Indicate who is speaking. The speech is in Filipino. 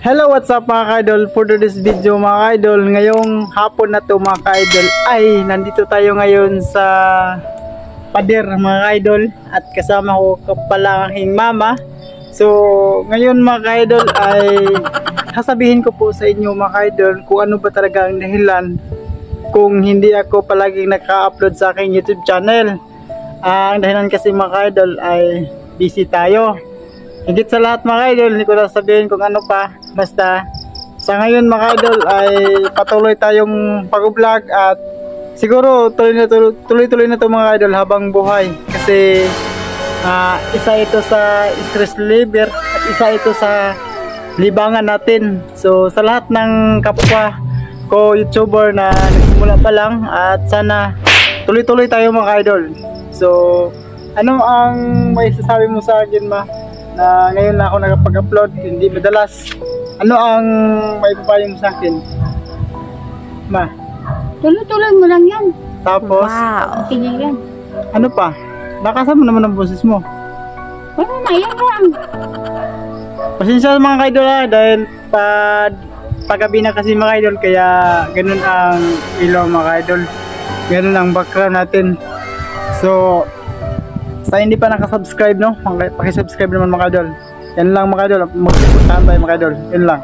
Speaker 1: Hello, what's up mga ka-idol? For today's video mga ka-idol, ngayong hapon na to mga ka-idol ay nandito tayo ngayon sa pader mga ka-idol at kasama ko pala aking mama. So ngayon mga ka-idol ay sasabihin ko po sa inyo mga ka-idol kung ano ba talaga ang dahilan kung hindi ako palaging naka-upload sa aking YouTube channel. Ang dahilan kasi mga ka-idol ay busy tayo. Higit sa lahat mga idol, hindi ko na sabihin kung ano pa. Basta sa ngayon mga idol ay patuloy tayong pag-vlog at siguro tuloy-tuloy na to mga idol habang buhay. Kasi isa ito sa stress reliever at isa ito sa libangan natin. So sa lahat ng kapwa ko YouTuber na nagsimula pa lang at sana tuloy-tuloy tayo mga idol. So ano ang may sasabi mo sa akin ma? Na ngayon na ako nakapag-upload, hindi madalas. Ano ang may papayo mo sa akin? Ma?
Speaker 2: Tuloy-tuloy mo lang yan.
Speaker 1: Tapos?
Speaker 2: Wow. Sige yan.
Speaker 1: Ano pa? Nakasama naman ang boses mo.
Speaker 2: Wala na, yan lang.
Speaker 1: Pasensya mga ka-idol dahil paggabi na kasi mga idol, kaya ganun ang ilaw mga ka-idol. Ganun ang background natin. So, sa hindi pa nakasubscribe no, pakisubscribe naman mga idol. Yan lang mga idol, magsuportahan tayo mga idol. Yan lang.